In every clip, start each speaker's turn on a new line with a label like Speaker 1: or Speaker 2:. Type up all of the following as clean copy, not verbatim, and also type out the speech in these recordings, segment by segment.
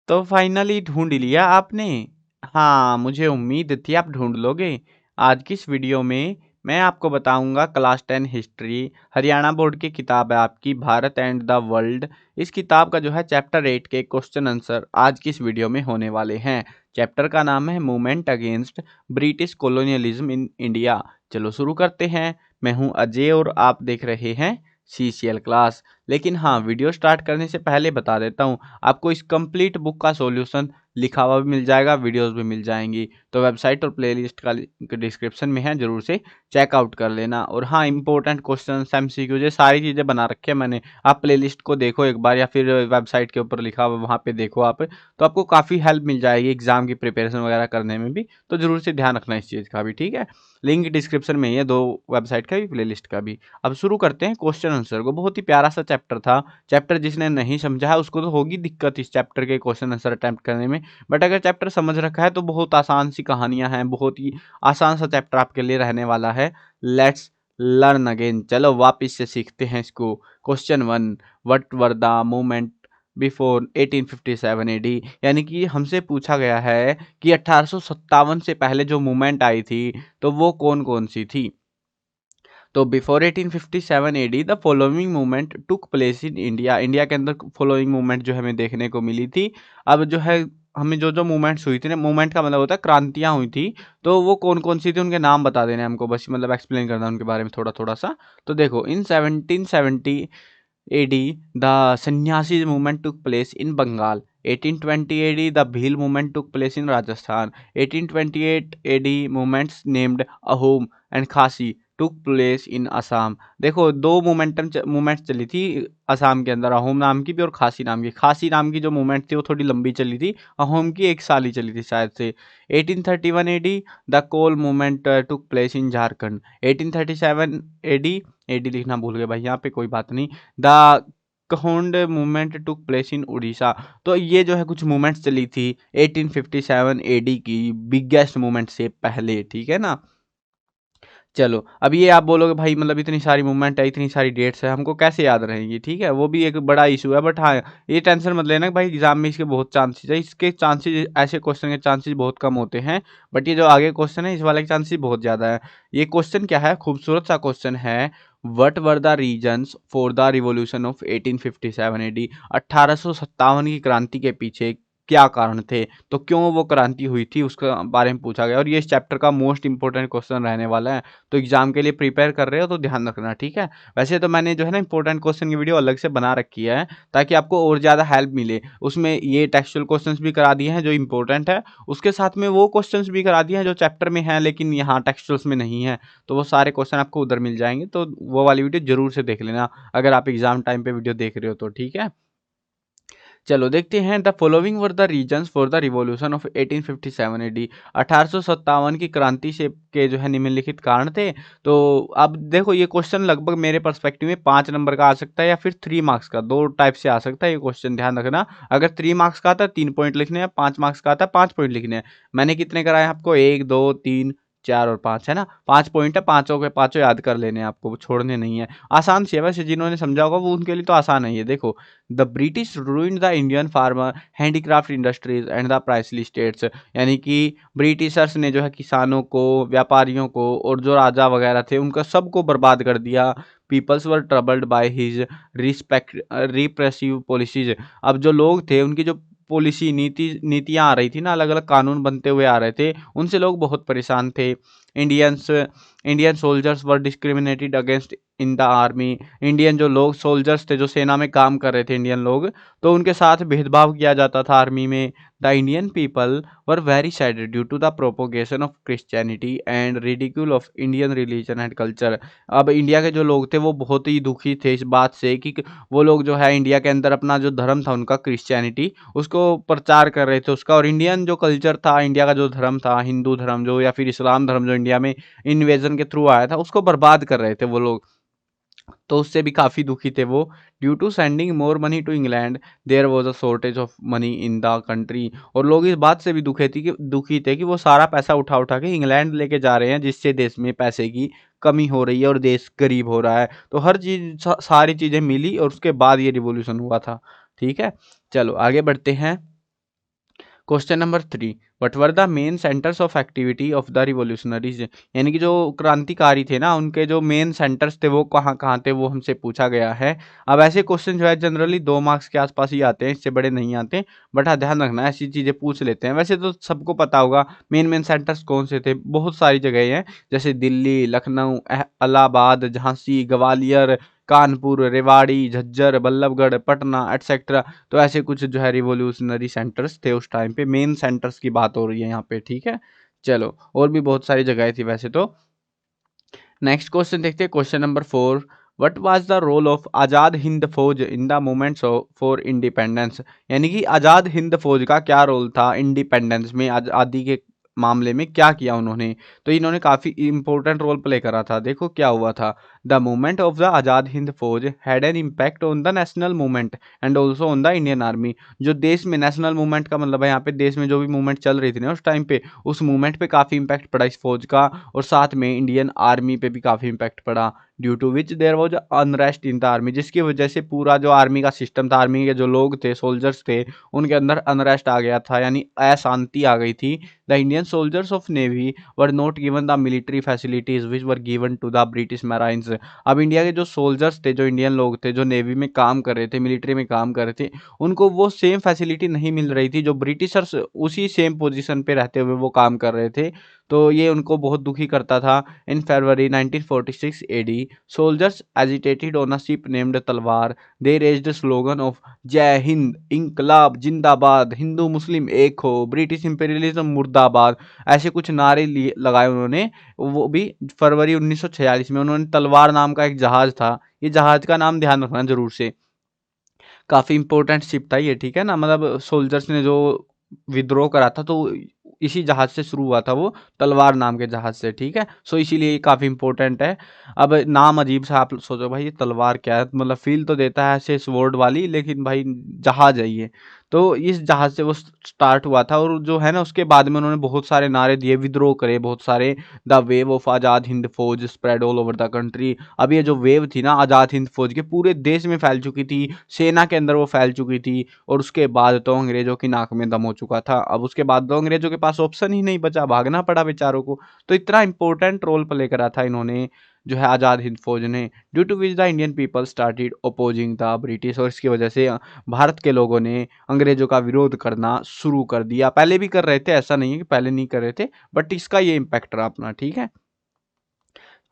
Speaker 1: तो फाइनली ढूंढ लिया आपने। हाँ, मुझे उम्मीद थी आप ढूंढ लोगे। आज की इस वीडियो में मैं आपको बताऊंगा क्लास 10 हिस्ट्री, हरियाणा बोर्ड की किताब है आपकी भारत एंड द वर्ल्ड। इस किताब का जो है चैप्टर 8 के क्वेश्चन आंसर आज की इस वीडियो में होने वाले हैं। चैप्टर का नाम है movement against British colonialism in India. चलो शुरू करते हैं। मैं हूं अजय और आप देख रहे हैं CCL क्लास। लेकिन हाँ, वीडियो स्टार्ट करने से पहले बता देता हूँ, आपको इस कंप्लीट बुक का सॉल्यूशन लिखा हुआ भी मिल जाएगा, वीडियोस भी मिल जाएंगी। तो वेबसाइट और प्लेलिस्ट का लिंक डिस्क्रिप्शन में है, जरूर से चेकआउट कर लेना। और हाँ, इंपॉर्टेंट क्वेश्चन, MCQ, ये सारी चीज़ें बना रखी है मैंने। आप प्लेलिस्ट को देखो एक बार, या फिर वेबसाइट के ऊपर लिखा हुआ वहाँ पे देखो आप, तो आपको काफ़ी हेल्प मिल जाएगी एग्जाम की प्रिपरेशन वगैरह करने में भी। तो जरूर से ध्यान रखना इस चीज़ का भी, ठीक है। लिंक डिस्क्रिप्शन में ही है, दो वेबसाइट का भी, प्लेलिस्ट का भी। अब शुरू करते हैं क्वेश्चन आंसर को। बहुत ही प्यारा सा चैप्टर था। चैप्टर जिसने नहीं समझा है उसको तो होगी दिक्कत इस चैप्टर के क्वेश्चन आंसर अटेम्प्ट करने में। बट अगर चैप्टर समझ रखा है तो बहुत आसान सी कहानियां हैं, बहुत ही आसान सा चैप्टर आपके लिए रहने वाला है। Let's learn again. चलो वापिस से सीखते हैं इसको। Question 1, what were the movement before 1857 AD। यानी कि हमसे पूछा गया है कि 1857 से पहले जो मूवमेंट आई थी तो वो कौन कौन सी थी। तो before 1857 AD the following movement took place in India. India के अंदर फॉलोइंग मूवमेंट जो हमें देखने को मिली थी। अब जो है हमें जो जो मूवमेंट्स हुई थी ना, मूवमेंट का मतलब होता है क्रांतियां हुई थी, तो वो कौन कौन सी थी उनके नाम बता देने हमको, बस मतलब एक्सप्लेन करना उनके बारे में थोड़ा थोड़ा सा। तो देखो, in 1770 AD the Sanyasi movement took place in Bengal. 1820 AD the Bhil movement took place in Rajasthan. 1828 AD movements named Ahom and Khasi took place इन असम। देखो, दो मूवमेंट्स चली थी असम के अंदर, अहोम नाम की भी और खासी नाम की। खासी नाम की जो मूवमेंट थी वो थोड़ी लंबी चली थी, अहोम की एक साल ही चली थी शायद से। 1831 AD the Kol movement took place in Jharkhand. 1837 AD, AD लिखना भूल गए भाई यहाँ पे, कोई बात नहीं। The Khond movement took place in Orissa. तो ये जो है कुछ मूवमेंट्स चली थी 1857 AD की, बिगेस्ट मूवमेंट से पहले, ठीक है ना। चलो, अब ये आप बोलोगे भाई मतलब इतनी सारी मूवमेंट है, इतनी सारी डेट्स है, हमको कैसे याद रहेंगी, ठीक है, वो भी एक बड़ा इशू है। बट हाँ, ये टेंशन मत लेना कि भाई एग्जाम में इसके बहुत चांसेस है। इसके चांसेस, ऐसे क्वेश्चन के चांसेस बहुत कम होते हैं। बट ये जो आगे क्वेश्चन है इस वाले के चांसेस बहुत ज़्यादा है। ये क्वेश्चन क्या है, खूबसूरत सा क्वेश्चन है। What were the reasons for the revolution of 1857 AD। 1857 की क्रांति के पीछे क्या कारण थे, तो क्यों वो क्रांति हुई थी उसके बारे में पूछा गया। और ये इस चैप्टर का मोस्ट इंपॉर्टेंट क्वेश्चन रहने वाला है। तो एग्जाम के लिए प्रिपेयर कर रहे हो तो ध्यान रखना, ठीक है। वैसे तो मैंने जो है ना इंपॉर्टेंट क्वेश्चन की वीडियो अलग से बना रखी है, ताकि आपको और ज़्यादा हेल्प मिले। उसमें ये टेक्सचुअल क्वेश्चंस भी करा दिए हैं जो इंपॉर्टेंट है, उसके साथ में वो क्वेश्चंस भी करा दिए हैं जो चैप्टर में हैं लेकिन यहाँ टेक्सचुअल्स में नहीं है। तो वो सारे क्वेश्चन आपको उधर मिल जाएंगे, तो वो वाली वीडियो जरूर से देख लेना अगर आप एग्जाम टाइम पे वीडियो देख रहे हो तो, ठीक है। चलो देखते हैं, the following were the reasons for the revolution of 1857 AD। 1857 की क्रांति से के जो है निम्नलिखित कारण थे। तो अब देखो, ये क्वेश्चन लगभग मेरे पर्सपेक्टिव में 5 नंबर का आ सकता है या फिर 3 मार्क्स का, दो टाइप से आ सकता है ये क्वेश्चन, ध्यान रखना। अगर 3 मार्क्स का आता है 3 पॉइंट लिखने हैं, 5 मार्क्स का आता है 5 पॉइंट लिखने हैं। मैंने कितने कराए आपको, 1 2 3 4 और 5, है ना। 5 पॉइंट है, पांचों के पांचों याद कर लेने हैं आपको, वो छोड़ने नहीं है। आसान सी है वैसे, जिन्होंने समझा होगा वो उनके लिए तो आसान है ये। देखो, the British ruined the Indian farmer, handicraft industries and the princely states. यानी कि ब्रिटिशर्स ने जो है किसानों को, व्यापारियों को और जो राजा वगैरह थे उनका सबको बर्बाद कर दिया। Peoples were troubled by his respect repressive policies. अब जो लोग थे उनकी जो पॉलिसी नीतियां आ रही थी ना, अलग अलग कानून बनते हुए आ रहे थे, उनसे लोग बहुत परेशान थे। Indians Indian soldiers were discriminated against in the army. Indian जो लोग सोल्जर्स थे, जो सेना में काम कर रहे थे इंडियन लोग, तो उनके साथ भेदभाव किया जाता था आर्मी में। The Indian people were very sad due to the propagation of Christianity and ridicule of Indian religion and culture. अब इंडिया के जो लोग थे वो बहुत ही दुखी थे इस बात से कि वो लोग जो है इंडिया के अंदर अपना जो धर्म था उनका, क्रिश्चियनिटी, उसको प्रचार कर रहे थे उसका, और इंडियन जो कल्चर था, इंडिया का जो धर्म था, हिंदू धर्म जो या फिर इस्लाम धर्म जो इंडिया में इन्वेजन के थ्रू आया था, उसको बर्बाद कर रहे थे वो लोग। तो उससे भी काफ़ी दुखी थे वो। Due to sending more money to England there was a shortage of money in the country. और लोग इस बात से भी दुखी थे कि वो सारा पैसा उठा उठा के इंग्लैंड लेके जा रहे हैं, जिससे देश में पैसे की कमी हो रही है और देश गरीब हो रहा है। तो हर चीज़, सारी चीज़ें मिली और उसके बाद ये रिवॉल्यूशन हुआ था, ठीक है। चलो आगे बढ़ते हैं। Question number 3, what were the main centres of activity of the revolutionaries, यानी कि जो क्रांतिकारी थे ना उनके जो मेन सेंटर्स थे वो कहाँ कहाँ थे, वो हमसे पूछा गया है। अब ऐसे क्वेश्चन जो है जनरली 2 मार्क्स के आसपास ही आते हैं, इससे बड़े नहीं आते, बट हाँ ध्यान रखना ऐसी चीज़ें पूछ लेते हैं। वैसे तो सबको पता होगा मेन मेन सेंटर्स कौन से थे, बहुत सारी जगह हैं, जैसे दिल्ली, लखनऊ, इलाहाबाद, झांसी, ग्वालियर, कानपुर, रेवाड़ी, झज्जर, बल्लभगढ़, पटना एटसेट्रा। तो ऐसे कुछ जो है रिवॉल्यूशनरी सेंटर्स थे उस टाइम पे, मेन सेंटर्स की बात हो रही है यहाँ पे, ठीक है। चलो और भी बहुत सारी जगह थी वैसे तो। नेक्स्ट क्वेश्चन देखते हैं, question number 4, what was the role of Azad Hind Fauj in the movements for independence, यानी कि आज़ाद हिंद फौज का क्या रोल था इंडिपेंडेंस में, आज़ादी के मामले में क्या किया उन्होंने। तो इन्होंने काफ़ी इंपॉर्टेंट रोल प्ले करा था। देखो क्या हुआ था, द मूवमेंट ऑफ द आज़ाद हिंद फौज had an impact on the national movement and also on the Indian army. जो देश में नेशनल मूवमेंट का मतलब है यहाँ पे देश में जो भी मूवमेंट चल रही थी ना उस टाइम पे, उस मूवमेंट पे काफ़ी इम्पैक्ट पड़ा इस फौज का, और साथ में इंडियन आर्मी पे भी काफ़ी इम्पैक्ट पड़ा। Due to which there was unrest in the army, जिसकी वजह से पूरा जो आर्मी का सिस्टम था, आर्मी के जो लोग थे, सोल्जर्स थे, उनके अंदर अनरेस्ट आ गया था, यानी अशांति आ गई थी। The Indian soldiers of navy were not given the military facilities which were given to the British marines. अब इंडिया के जो सोल्जर्स थे, जो इंडियन लोग थे, जो नेवी में काम कर रहे थे, मिलिट्री में काम कर रहे थे, उनको वो सेम फैसिलिटी नहीं मिल रही थी जो ब्रिटिशर्स उसी सेम पोजीशन पे रहते हुए वो काम कर रहे थे। तो ये उनको बहुत दुखी करता था। In February 1946 AD, soldiers agitated on a ship named Talwar. They raised slogan of जय हिंद, इंकलाब जिंदाबाद, हिंदू मुस्लिम एक हो, ब्रिटिश इंपीरियलिज्म मुर्दाबाद। ऐसे कुछ नारे लगाए उन्होंने। वो भी फरवरी 1946 में। उन्होंने तलवार नाम का एक जहाज था, ये जहाज का नाम ध्यान रखना जरूर से, काफ़ी इंपॉर्टेंट शिप था ये, ठीक है ना। मतलब सोल्जर्स ने जो विद्रोह करा था तो इसी जहाज से शुरू हुआ था, वो तलवार नाम के जहाज से, ठीक है। सो इसीलिए ये काफ़ी इंपॉर्टेंट है। अब नाम अजीब सा, आप सोचो भाई ये तलवार क्या है, मतलब फील तो देता है ऐसे स्वॉर्ड वाली, लेकिन भाई जहाज है ये। तो इस जहाज से वो स्टार्ट हुआ था, और जो है ना उसके बाद में उन्होंने बहुत सारे नारे दिए, विद्रोह करे बहुत सारे। The wave of Azad Hind फौज spread all over the country. अब ये जो वेव थी ना आज़ाद हिंद फौज के, पूरे देश में फैल चुकी थी, सेना के अंदर वो फैल चुकी थी, और उसके बाद तो अंग्रेजों की नाक में दम हो चुका था। अब उसके बाद तो अंग्रेजों के पास ऑप्शन ही नहीं बचा, भागना पड़ा बेचारों को। तो इतना इंपॉर्टेंट रोल प्ले करा था इन्होंने, जो है आज़ाद हिंद फौज ने, due to which the Indian people started opposing the British. और इसकी वजह से भारत के लोगों ने अंग्रेजों का विरोध करना शुरू कर दिया। पहले भी कर रहे थे, ऐसा नहीं है कि पहले नहीं कर रहे थे, बट इसका ये इम्पैक्ट रहा अपना, ठीक है।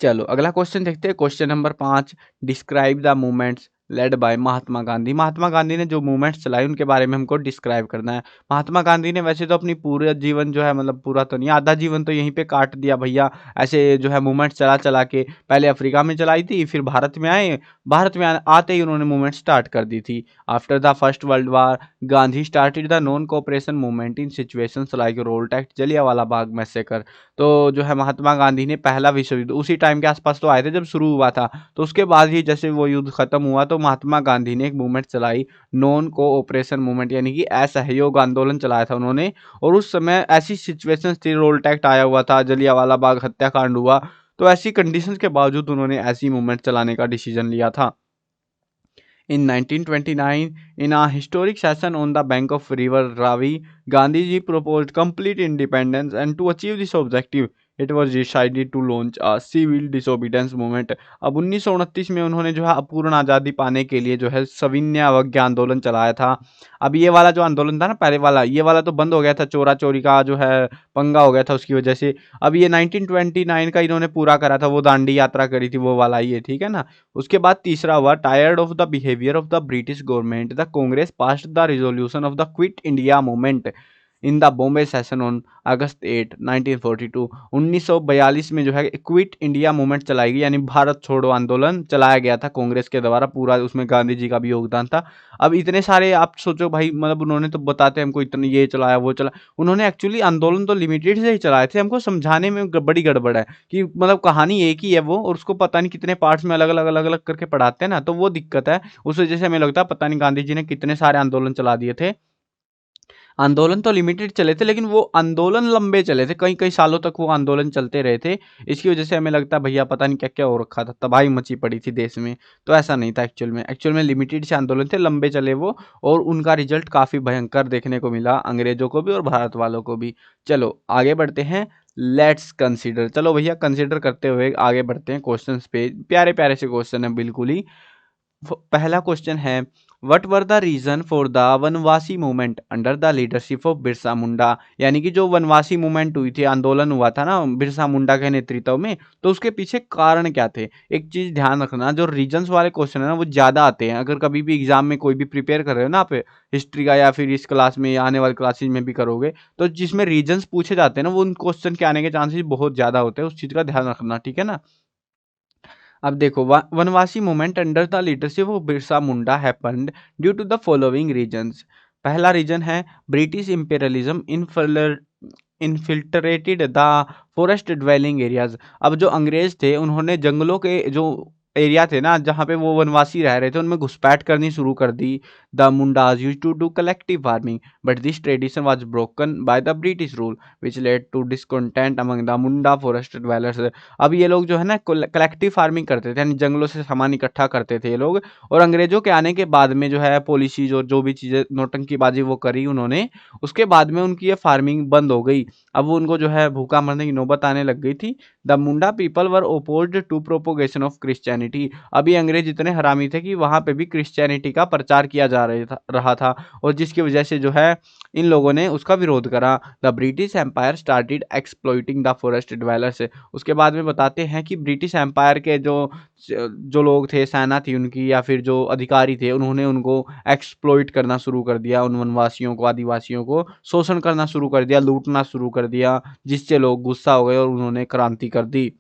Speaker 1: चलो अगला क्वेश्चन देखते हैं, question number 5, describe the movements led by Mahatma Gandhi. Mahatma Gandhi ने जो मूवमेंट्स चलाई उनके बारे में हमको डिस्क्राइब करना है। महात्मा गांधी ने वैसे तो अपनी पूरा जीवन जो है, मतलब पूरा तो नहीं, आधा जीवन तो यहीं पे काट दिया भैया, ऐसे जो है मूवमेंट्स चला चला के। पहले अफ्रीका में चलाई थी, फिर भारत में आए, भारत में आते ही उन्होंने मूवमेंट स्टार्ट कर दी थी। After the first world war Gandhi started the non cooperation movement in situations like Rowlatt act, Jallianwala Bagh massacre. तो जो है महात्मा गांधी ने पहला विश्व युद्ध उसी टाइम के आसपास तो आए थे जब शुरू हुआ था, तो उसके बाद ही जैसे वो युद्ध खत्म हुआ तो महात्मा गांधी ने एक मूवमेंट चलाई, नॉन कोऑपरेशन मूवमेंट, यानी कि असहयोग आंदोलन चलाया था उन्होंने। और उस समय ऐसी सिचुएशंस थी, रोल्ट एक्ट आया हुआ था, जलियांवाला बाग हत्याकांड हुआ, तो ऐसी कंडीशंस के बावजूद उन्होंने ऐसी मूवमेंट चलाने का डिसीजन लिया था। In 1929, in a historic session on the bank of river Ravi, Gandhiji proposed complete independence, and to achieve this objective, it was decided to launch a civil disobedience movement. अब 1929 में उन्होंने जो है अपूर्ण आज़ादी पाने के लिए जो है सविनय अवज्ञा आंदोलन चलाया था। अब ये वाला जो आंदोलन था ना पहले वाला, ये वाला तो बंद हो गया था, चोरा चोरी का जो है पंगा हो गया था उसकी वजह से। अब ये 1929 का इन्होंने पूरा करा था, वो दांडी यात्रा करी थी वो वाला, ये ठीक है ना। उसके बाद तीसरा हुआ, tired of the behaviour of the British government, the Congress passed the resolution of the quit India movement in the Bombay session on August 8 1942। 1942 में जो है क्विट इंडिया मूवमेंट चलाई गई, यानी भारत छोड़ो आंदोलन चलाया गया था कांग्रेस के द्वारा पूरा, उसमें गांधी जी का भी योगदान था। अब इतने सारे आप सोचो भाई, मतलब उन्होंने तो बताते हमको इतने ये चलाया वो चला, उन्होंने एक्चुअली आंदोलन तो लिमिटेड से ही चलाए थे। हमको समझाने में बड़ी गड़बड़ है कि मतलब कहानी एक ही है वो, और उसको पता नहीं कितने पार्ट्स में अलग अलग अलग अलग करके पढ़ाते हैं ना, तो वो दिक्कत है। उस वजह से हमें लगता है पता नहीं गांधी जी ने कितने सारे आंदोलन चला दिए थे। आंदोलन तो लिमिटेड चले थे, लेकिन वो आंदोलन लंबे चले थे, कई कई सालों तक वो आंदोलन चलते रहे थे। इसकी वजह से हमें लगता है भैया पता नहीं क्या क्या हो रखा था, तबाही मची पड़ी थी देश में। तो ऐसा नहीं था एक्चुअल में लिमिटेड से आंदोलन थे, लंबे चले वो, और उनका रिजल्ट काफ़ी भयंकर देखने को मिला अंग्रेजों को भी और भारत वालों को भी। चलो आगे बढ़ते हैं, लेट्स कंसिडर। चलो भैया कंसिडर करते हुए आगे बढ़ते हैं क्वेश्चन पे। प्यारे प्यारे से क्वेश्चन है बिल्कुल ही। पहला क्वेश्चन है, what were the reason for the Vanvasi movement under the leadership of Birsa Munda. यानी कि जो वनवासी मूवमेंट हुई थी, आंदोलन हुआ था ना बिरसा मुंडा के नेतृत्व में, तो उसके पीछे कारण क्या थे। एक चीज ध्यान रखना, जो रीजन्स वाले क्वेश्चन है ना वो ज्यादा आते हैं। अगर कभी भी एग्जाम में कोई भी प्रिपेयर कर रहे हो ना आप हिस्ट्री का, या फिर इस क्लास में या आने वाली क्लासेज में भी करोगे, तो जिसमें रीजन्स पूछे जाते हैं ना, वो उन क्वेश्चन के आने के चांसेस बहुत ज्यादा होते हैं। उस चीज का ध्यान रखना, ठीक है ना। अब देखो, वनवासी movement under the leadership of Birsa Munda happened due to the following reasons. पहला रीजन है British imperialism infiltrated the forest dwelling areas. अब जो अंग्रेज थे उन्होंने जंगलों के जो एरिया थे ना जहाँ पे वो वनवासी रह रहे थे, उनमें घुसपैठ करनी शुरू कर दी। The Mundas used to do collective farming but this tradition was broken by the British rule which led to discontent among the Munda forest dwellers. अब ये लोग जो है ना कलेक्टिव फार्मिंग करते थे, यानी जंगलों से सामान इकट्ठा करते थे ये लोग। और अंग्रेजों के आने के बाद में जो है पॉलिसी जो भी चीज़ें नौटंकीबाजी वो करी उन्होंने, उसके बाद में उनकी ये फार्मिंग बंद हो गई। अब वो उनको जो है भूखा मरने की नौबत आने लग गई थी। The Munda people were opposed to propagation of Christianity. अभी अंग्रेज इतने हरामी थे कि वहां पे भी क्रिश्चियनिटी का प्रचार किया जा रहा था, और जिसकी वजह से जो है इन लोगों ने उसका विरोध करा। The British empire started exploiting the forest dwellers. उसके बाद में बताते हैं कि ब्रिटिश एम्पायर के जो लोग थे, सेना थी उनकी या फिर जो अधिकारी थे, उन्होंने उनको एक्सप्लॉइट करना शुरू कर दिया। उन वनवासियों को, आदिवासियों को शोषण करना शुरू कर दिया, लूटना शुरू कर दिया, जिससे लोग गुस्सा हो गए और उन्होंने क्रांति कर दी।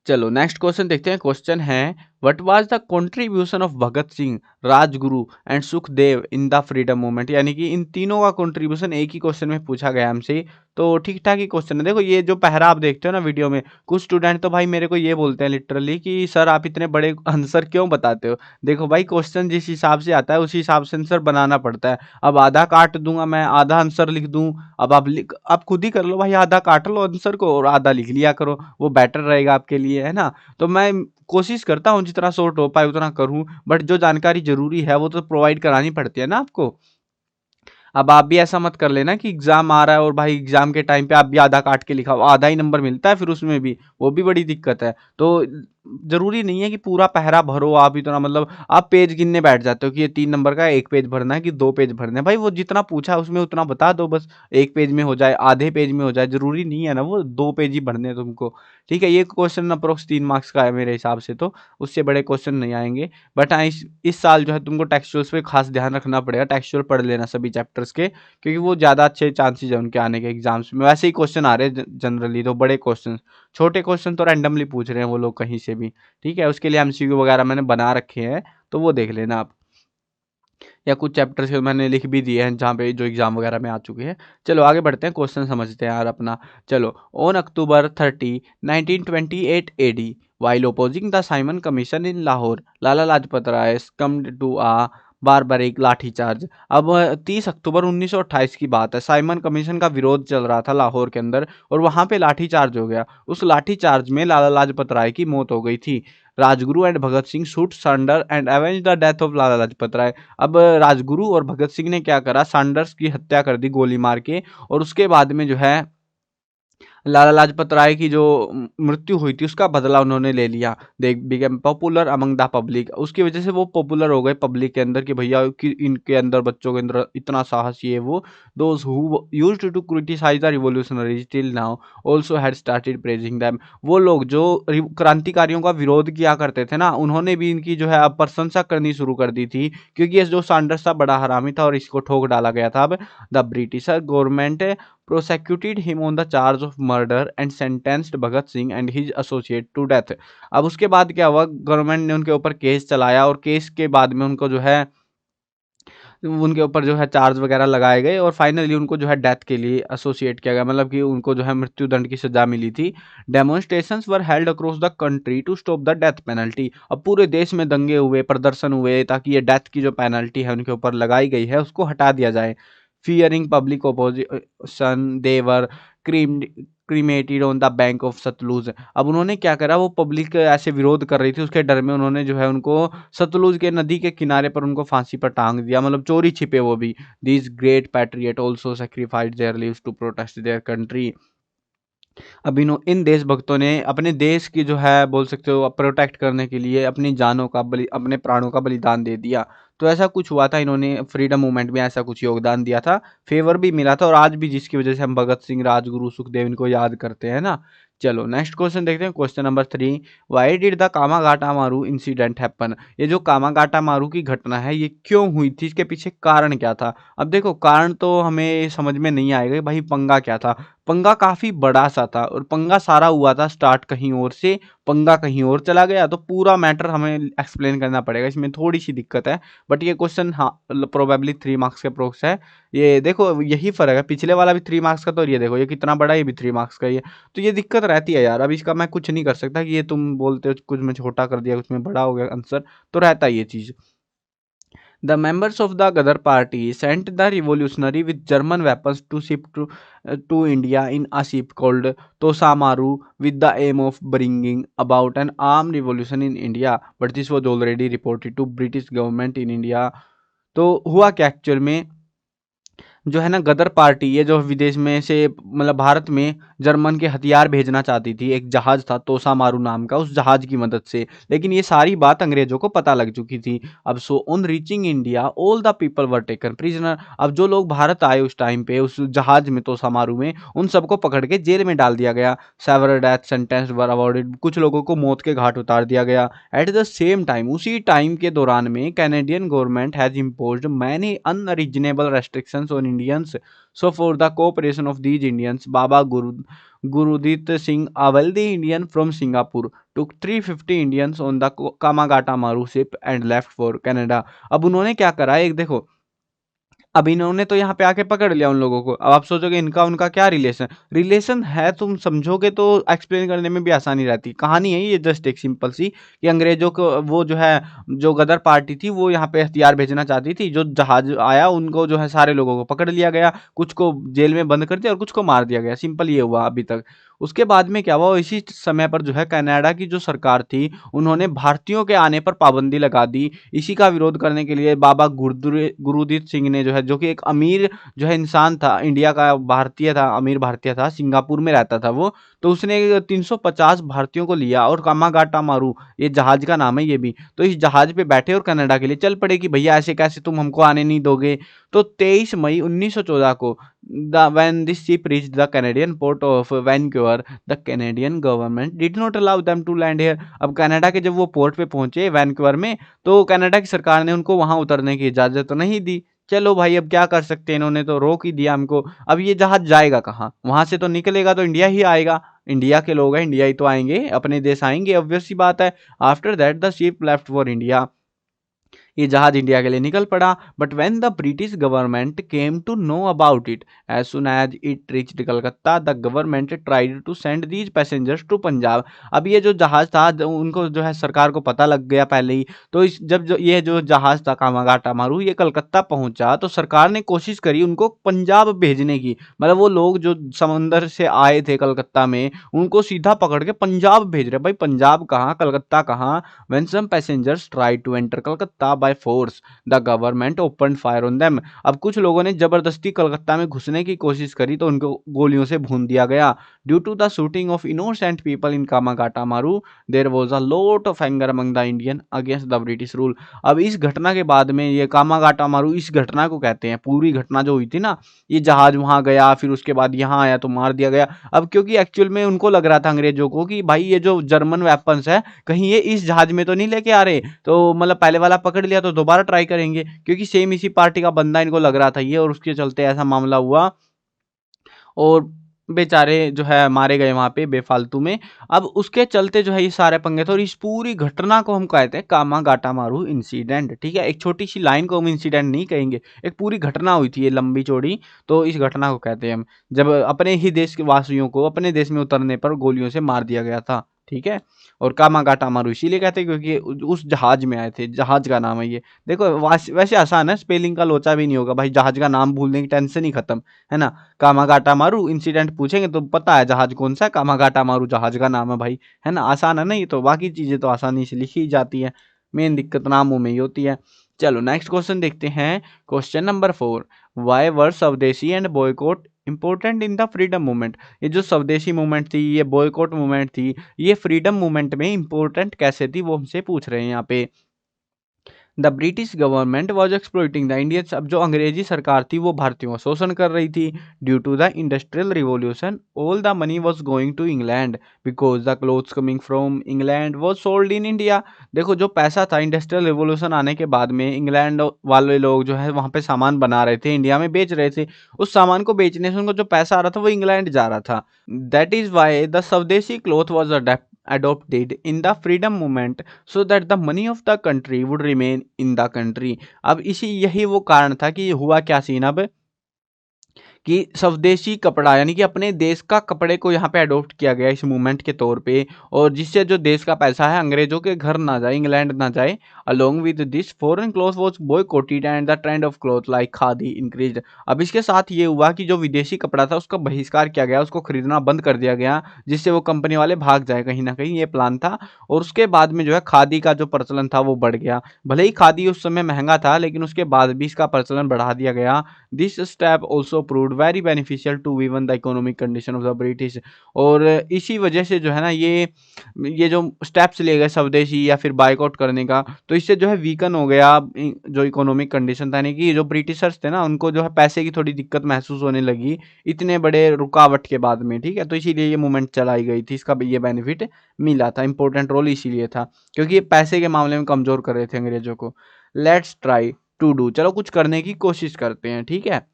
Speaker 1: चलो नेक्स्ट क्वेश्चन देखते हैं। क्वेश्चन है, what was the contribution of Bhagat Singh, Rajguru and Sukhdev in the freedom movement. यानी कि इन तीनों का कंट्रीब्यूशन एक ही क्वेश्चन में पूछा गया हमसे, तो ठीक ठाक ही क्वेश्चन है। देखो ये जो पहरा आप देखते हो ना वीडियो में, कुछ स्टूडेंट तो भाई मेरे को ये बोलते हैं लिटरली कि सर आप इतने बड़े आंसर क्यों बताते हो। देखो भाई क्वेश्चन जिस हिसाब से आता है उसी हिसाब से आंसर बनाना पड़ता है। अब आधा काट दूंगा मैं, आधा आंसर लिख दूं, अब आप खुद ही कर लो भाई, आधा काट लो आंसर को और आधा लिख लिया करो, वो बेटर रहेगा आपके लिए, है ना। तो मैं कोशिश करता हूँ जितना शॉर्ट हो पाए उतना करूँ, बट जो जानकारी जरूरी है वो तो प्रोवाइड करानी पड़ती है ना आपको। अब आप भी ऐसा मत कर लेना कि एग्जाम आ रहा है और भाई एग्जाम के टाइम पे आप भी आधा काट के लिखा हो, आधा ही नंबर मिलता है फिर उसमें भी, वो भी बड़ी दिक्कत है। तो जरूरी नहीं है कि पूरा पहरा भरो आप इतना, मतलब आप पेज गिनने बैठ जाते हो कि ये 3 नंबर का एक पेज भरना है कि 2 पेज भरने हैं। भाई वो जितना पूछा है उसमें उतना बता दो, बस एक पेज में हो जाए, आधे पेज में हो जाए, जरूरी नहीं है ना वो 2 पेज ही भरने हैं तुमको। ठीक है, ये क्वेश्चन अप्रोक्स 3 मार्क्स का है मेरे हिसाब से, तो उससे बड़े क्वेश्चन नहीं आएंगे। बट हाँ इस साल जो है तुमको टेक्सचुअल्स पे खास ध्यान रखना पड़ेगा, टेक्सचुअल पढ़ लेना सभी चैप्टर्स के, क्योंकि वो ज़्यादा अच्छे चांसेस है उनके आने के एग्जाम्स में। वैसे ही क्वेश्चन आ रहे हैं जनरली तो बड़े क्वेश्चन, छोटे क्वेश्चन तो रैंडमली पूछ रहे हैं वो लोग कहीं से भी। ठीक है, उसके लिए एमसीक्यू वगैरह मैंने बना रखे हैं, तो वो देख लेना आप, या कुछ चैप्टर्स मैंने लिख भी दिए हैं जहाँ पे जो एग्जाम वगैरह में आ चुके हैं। चलो आगे बढ़ते हैं, क्वेश्चन समझते हैं यार अपना। चलो, on October 30 1928 AD while opposing the Simon Commission in Lahore, Lala Lajpat Rai succumbed to a barbaric lathi charge. अब 30 अक्टूबर 1928 की बात है, साइमन कमीशन का विरोध चल रहा था लाहौर के अंदर, और वहां पे लाठीचार्ज हो गया। उस लाठीचार्ज में लाला लाजपत राय की मौत हो गई थी। Rajguru and Bhagat Singh shoot surrender and avenge the death of Lala Lajpat Rai. अब राजगुरु और भगत सिंह ने क्या करा, सैंडर्स की हत्या कर दी गोली मार के, और उसके बाद में जो है लाला लाजपत राय की जो मृत्यु हुई थी उसका बदला उन्होंने ले लिया। They became popular among the public. उसकी वजह से वो पॉपुलर हो गए पब्लिक के अंदर कि भैया कि इनके अंदर, बच्चों के अंदर इतना साहस, ये वो। Those who used to criticise the revolutionaries till now also had started praising them. वो लोग जो क्रांतिकारियों का विरोध किया करते थे ना, उन्होंने भी इनकी जो है अब प्रशंसा करनी शुरू कर दी थी, क्योंकि ये जो सैंडर्स था बड़ा हरामी था और इसको ठोक डाला गया था। अब the British government prosecuted him on the charge of murder and sentenced Bhagat Singh and his associate to death। अब उसके बाद क्या हुआ, गवर्नमेंट ने उनके ऊपर केस चलाया, और केस के बाद में उनको जो है उनके ऊपर जो है चार्ज वगैरह लगाए गए, और फाइनली उनको जो है डेथ के लिए एसोसिएट किया गया, मतलब कि उनको जो है मृत्यु दंड की सजा मिली थी। Demonstrations were held across the country to stop the death penalty. अब पूरे देश में दंगे हुए, प्रदर्शन हुए, ताकि ये डेथ की जो पेनल्टी है उनके ऊपर लगाई गई है उसको हटा दिया जाए। fearing public opposition they were creamed cremated on the bank of Sutlej. अब उन्होंने क्या करा, वो पब्लिक ऐसे विरोध कर रही थी, उसके डर में उन्होंने जो है उनको सतलुज के नदी के किनारे पर उनको फांसी पर टांग दिया, मतलब चोरी छिपे वो भी। These great patriot also sacrificed their lives to protest their country. अब इन देशभक्तों ने अपने देश की जो है बोल सकते हो प्रोटेक्ट करने के लिए अपनी जानों का अपने प्राणों का बलिदान दे दिया। तो ऐसा कुछ हुआ था, इन्होंने फ्रीडम मूवमेंट में ऐसा कुछ योगदान दिया था, फेवर भी मिला था, और आज भी जिसकी वजह से हम भगत सिंह, राजगुरु, सुखदेव इनको याद करते हैं ना। चलो नेक्स्ट क्वेश्चन देखते हैं, question number 3। Why did the कामागाटा मारू इंसिडेंट हैपन। ये जो कामागाटा मारू की घटना है ये क्यों हुई थी, इसके पीछे कारण क्या था। अब देखो कारण तो हमें समझ में नहीं आएगा भाई पंगा क्या था। पंगा काफी बड़ा सा था, और पंगा सारा हुआ था स्टार्ट कहीं और से, पंगा कहीं और चला गया, तो पूरा मैटर हमें एक्सप्लेन करना पड़ेगा, इसमें थोड़ी सी दिक्कत है। बट ये क्वेश्चन हाँ प्रोबेबली 3 मार्क्स के अप्रोक्स है। ये देखो यही फर्क है, पिछले वाला भी 3 मार्क्स का, तो ये देखो ये कितना बड़ा, ये भी 3 मार्क्स का ही है। तो ये दिक्कत रहती है यार, अब इसका मैं कुछ नहीं कर सकता कि ये तुम बोलते हो कुछ में छोटा कर दिया कुछ में बड़ा हो गया आंसर, तो रहता है ये चीज। The members of the Ghadar party sent the revolutionary with German weapons to ship to India in a ship called Tosamaru with the aim of bringing about an armed revolution in India. But this was already reported to British government in India. तो हुआ क्या actual में, जो है ना गदर party, ये जो विदेश में से मतलब भारत में जर्मन के हथियार भेजना चाहती थी, एक जहाज था तोसा मारू नाम का, उस जहाज की मदद से। लेकिन ये सारी बात अंग्रेजों को पता लग चुकी थी। अब so on reaching India all the people were taken prisoner. अब जो लोग भारत आए उस टाइम पे उस जहाज में तोसा मारू में, उन सबको पकड़ के जेल में डाल दिया गया। सेवरल डेथ सेंटेंस वर अवॉर्डेड, कुछ लोगों को मौत के घाट उतार दिया गया। एट द सेम टाइम, उसी टाइम के दौरान में Canadian government has imposed many unreasonable restrictions on Indians. So for the cooperation of these Indians, Baba Gurudit Singh, a wealthy Indian from Singapore, took 350 Indians on the Kamagata Maru ship and left for Canada। अब उन्होंने क्या करा, एक देखो, अब इन्होंने तो यहाँ पे आके पकड़ लिया उन लोगों को। अब आप सोचोगे इनका उनका क्या रिलेशन रिलेशन है, तुम समझोगे तो एक्सप्लेन करने में भी आसानी रहती। कहानी है ये जस्ट एक सिंपल सी, कि अंग्रेजों को वो जो है जो गदर पार्टी थी वो यहाँ पे हथियार भेजना चाहती थी, जो जहाज आया उनको जो है सारे लोगों को पकड़ लिया गया, कुछ को जेल में बंद कर दिया और कुछ को मार दिया गया, सिंपल ये हुआ अभी तक। उसके बाद में क्या हुआ, इसी समय पर जो है कनाडा की जो सरकार थी उन्होंने भारतीयों के आने पर पाबंदी लगा दी। इसी का विरोध करने के लिए बाबा गुरुदीत सिंह ने जो है, जो कि एक अमीर जो है इंसान था, इंडिया का भारतीय था, अमीर भारतीय था, सिंगापुर में रहता था वो, तो उसने 350 भारतीयों को लिया और कामागाटा मारू, ये जहाज का नाम है ये भी, तो इस जहाज पे बैठे और कनाडा के लिए चल पड़े कि भैया ऐसे कैसे तुम हमको आने नहीं दोगे। तो 23 मई 1914 को when this ship reached the Canadian port of Vancouver, the Canadian government did not allow them to land here। अब कनाडा के जब वो पोर्ट पे पहुंचे वैनक्यूवर में, तो कनाडा की सरकार ने उनको वहां उतरने की इजाजत तो नहीं दी। चलो भाई अब क्या कर सकते हैं, इन्होंने तो रोक ही दिया हमको। अब ये जहाज जाएगा कहाँ, वहां से तो निकलेगा तो इंडिया ही आएगा, इंडिया के लोग हैं, इंडिया ही तो आएंगे, अपने देश आएंगे, ऑब्वियस सी बात है। After that the ship left for India, ये जहाज इंडिया के लिए निकल पड़ा। But when the British government came to know about it, as soon as it reached Calcutta, the government tried to send these passengers to Punjab. अब ये जो जहाज था उनको जो है सरकार को पता लग गया पहले ही, तो इस जब ये जो जहाज था कामागाटा मारू ये कलकत्ता पहुंचा, तो सरकार ने कोशिश करी उनको पंजाब भेजने की। मतलब वो लोग जो समंदर से आए थे कलकत्ता में, उनको सीधा पकड़ के पंजाब भेज रहे। भाई पंजाब कहाँ, कलकत्ता कहाँ। When some passengers tried to enter Calcutta by force, the government opened fire on them। अब कुछ लोगों ने जबरदस्ती कलकत्ता में घुसने की कोशिश करी तो उनको गोलियों से भून दिया गया। Due to the shooting of innocent people in Kamagata Maru, there was a lot of anger among the Indian against the British rule। अब इस घटना के बाद में ये कामागाटा मारू, इस घटना को कहते हैं, पूरी घटना जो हुई थी ना, ये जहाज वहां गया फिर उसके बाद यहाँ आया तो मार दिया गया। अब क्योंकि एक्चुअल में उनको लग रहा था अंग्रेजों को कि भाई ये जो जर्मन वेपन्स है कहीं ये इस जहाज में तो नहीं लेके आ रहे, तो मतलब पहले वाला पकड़ लिया तो दोबारा ट्राई करेंगे, क्योंकि सेम इसी पार्टी का बंदा इनको लग रहा था ये, और उसके चलते ऐसा मामला हुआ और बेचारे जो है मारे गए वहां पे बेफालतू में। अब उसके चलते जो है ये सारे पंगे थे, और इस पूरी घटना को हम कहते हैं कामागाटा मारू इंसिडेंट। ठीक है, एक छोटी सी लाइन को हम इंसिडेंट नहीं कहेंगे, एक पूरी घटना हुई थी ये लंबी चौड़ी, तो इस घटना को कहते हैं हम, जब अपने ही देश के वासियों को अपने देश में उतरने पर गोलियों से मार दिया गया था। ठीक है। और कामागाटा मारू इसीलिए कहते हैं क्योंकि उस जहाज में आए थे, जहाज का नाम है ये। देखो वैसे आसान है, स्पेलिंग का लोचा भी नहीं होगा भाई, जहाज का नाम भूलने की टेंशन ही खत्म, है ना। कामागाटा मारू इंसिडेंट पूछेंगे तो पता है जहाज कौन सा है, कामागाटा मारू जहाज का नाम है भाई, है ना। आसान है ना ये तो, बाकी चीजें तो आसानी से लिखी ही जाती है, मेन दिक्कत नामों में ही होती है। चलो नेक्स्ट क्वेश्चन देखते हैं। क्वेश्चन नंबर 4, वाई वर स्वदेशी and boycott important in the freedom movement. ये जो स्वदेशी मूवमेंट थी, ये बॉयकॉट मूवमेंट थी, ये फ्रीडम मूवमेंट में इंपॉर्टेंट कैसे थी वो हमसे पूछ रहे हैं यहाँ पे। The British government was exploiting the Indians. अब जो अंग्रेजी सरकार थी वो भारतीयों का शोषण कर रही थी। Due to the industrial revolution all the money was going to England because the clothes coming from England was sold in India. देखो जो पैसा था इंडस्ट्रियल रिवॉल्यूशन आने के बाद में, इंग्लैंड वाले लोग जो है वहाँ पे सामान बना रहे थे, इंडिया में बेच रहे थे। उस सामान को बेचने से उनको जो पैसा आ रहा था वो इंग्लैंड जा रहा था। दैट इज वाई द स्वदेशी cloth was adopted in the freedom movement so that the money of the country would remain in the country। अब यही वो कारण था कि हुआ क्या सीन अब कि स्वदेशी कपड़ा यानी कि अपने देश का कपड़े को यहाँ पे अडॉप्ट किया गया इस मूवमेंट के तौर पे, और जिससे जो देश का पैसा है अंग्रेजों के घर ना जाए, इंग्लैंड ना जाए। Along with this foreign cloth was boycotted and the trend of cloth like khadi increased. अब इसके साथ ये हुआ कि जो विदेशी कपड़ा था उसका बहिष्कार किया गया, उसको खरीदना बंद कर दिया गया, जिससे वो कंपनी वाले भाग जाए कहीं ना कहीं, ये प्लान था। और उसके बाद में जो है खादी का जो प्रचलन था वो बढ़ गया। भले ही खादी उस समय महंगा था लेकिन उसके बाद भी इसका प्रचलन बढ़ा दिया गया। This step also proved very beneficial to weaken the economic condition of the British. और इसी वजह से जो है ना ये जो स्टेप्स लिए गए स्वदेशी या फिर बाइकआउट करने का, तो इससे जो है वीकन हो गया जो इकोनॉमिक कंडीशन था, यानी कि जो ब्रिटिशर्स थे ना उनको जो है पैसे की थोड़ी दिक्कत महसूस होने लगी इतने बड़े रुकावट के बाद में, ठीक है। तो इसीलिए ये मूवमेंट चलाई गई थी, इसका भी ये बेनिफिट मिला था, इंपॉर्टेंट रोल इसीलिए था क्योंकि ये पैसे के मामले में कमजोर कर रहे थे अंग्रेजों को। लेट्स ट्राई टू डू, चलो कुछ करने की कोशिश करते हैं, ठीक है।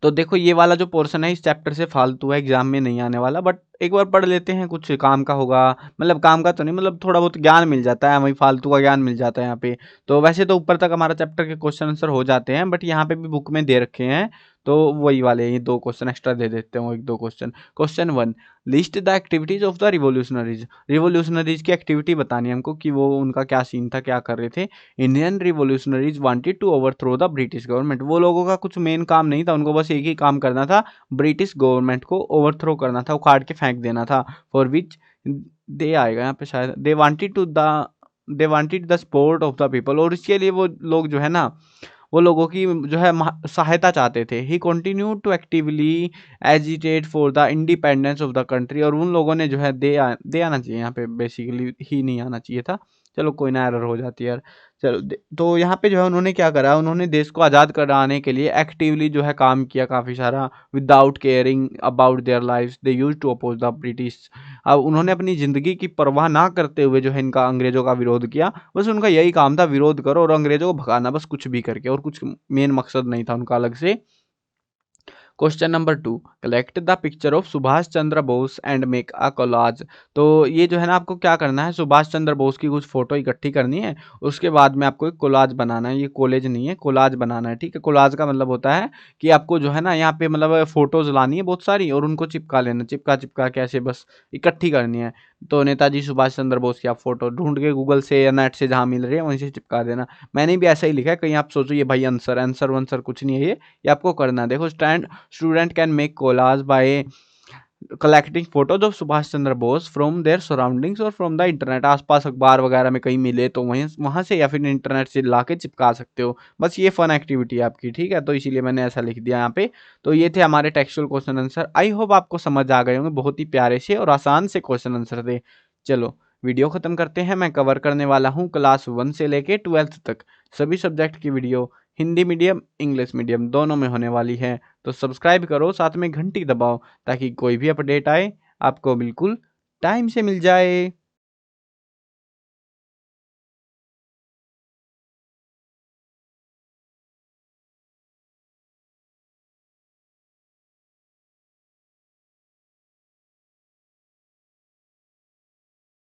Speaker 1: तो देखो ये वाला जो पोर्शन है इस चैप्टर से फालतू है, एग्जाम में नहीं आने वाला, बट एक बार पढ़ लेते हैं, कुछ काम का होगा। मतलब काम का तो नहीं, मतलब थोड़ा बहुत ज्ञान मिल जाता है, वही फालतू का ज्ञान मिल जाता है यहाँ पे। तो वैसे तो ऊपर तक हमारा चैप्टर के क्वेश्चन आंसर हो जाते हैं, बट यहाँ पे भी बुक में दे रखे हैं, तो वही वाले ये 2 क्वेश्चन एक्स्ट्रा दे देते हैं, वो 1-2 question. Question 1, list the activities of the revolutionaries. Revolutionaries की एक्टिविटी बतानी है हमको कि वो उनका क्या सीन था, क्या कर रहे थे। Indian revolutionaries wanted to overthrow the British government. वो लोगों का कुछ मेन काम नहीं था, उनको बस एक ही काम करना था, ब्रिटिश गवर्नमेंट को ओवरथ्रो करना था, उखाड़ के फेंक देना था। फॉर विच दे आएगा यहाँ पे शायद, they wanted the support of the people. और इसके लिए वो लोग जो है ना वो लोगों की जो है सहायता चाहते थे। He continue to actively agitate for the independence of the country. और उन लोगों ने जो है दे आना चाहिए यहाँ पे, बेसिकली ही नहीं आना चाहिए था। चलो कोई ना, एरर हो जाती है यार। चलो तो यहाँ पे जो है उन्होंने क्या करा, उन्होंने देश को आज़ाद कराने के लिए एक्टिवली जो है काम किया काफ़ी सारा। Without caring about their lifes they use to oppose the British. अब उन्होंने अपनी ज़िंदगी की परवाह ना करते हुए जो है इनका अंग्रेज़ों का विरोध किया। बस उनका यही काम था, विरोध करो और अंग्रेज़ों को भगाना, बस कुछ भी करके, और कुछ मेन मकसद नहीं था उनका अलग से। Question number 2, collect the picture of Subhash Chandra Bose and make a collage. तो ये जो है ना आपको क्या करना है, सुभाष चंद्र बोस की कुछ फोटो इकट्ठी करनी है, उसके बाद में आपको एक कोलाज बनाना है। ये कॉलेज नहीं है, कोलाज बनाना है, ठीक है। कोलाज का मतलब होता है कि आपको जो है ना यहाँ पे मतलब फोटोज लानी है बहुत सारी और उनको चिपका लेना, चिपका चिपका के ऐसे बस इकट्ठी करनी है। तो नेताजी सुभाष चंद्र बोस की आप फोटो ढूंढ के गूगल से या नेट से जहाँ मिल रही है वहीं से चिपका देना। मैंने भी ऐसा ही लिखा है, कहीं आप सोचो ये भाई आंसर आंसर वंसर कुछ नहीं है, ये आपको करना है। देखो student can make collage bye collecting photos of Subhash Chandra Bose from there surroundings और फ्रॉम द इंटरनेट। आसपास अखबार वगैरह में कहीं मिले तो वहीं वहां से या फिर इंटरनेट से ला के चिपका सकते हो। बस ये फन एक्टिविटी है आपकी, ठीक है। तो इसीलिए मैंने ऐसा लिख दिया यहाँ पे। तो ये थे हमारे textual question answer. I hope आपको समझ आ गए होंगे, बहुत ही प्यारे से और आसान से क्वेश्चन आंसर थे। चलो वीडियो खत्म करते हैं। मैं कवर करने वाला हूँ क्लास 1 से लेके 12th तक सभी सब्जेक्ट की video, Hindi medium English medium दोनों में होने वाली है। तो सब्सक्राइब करो, साथ में घंटी दबाओ ताकि कोई भी अपडेट आए आपको बिल्कुल टाइम से मिल जाए।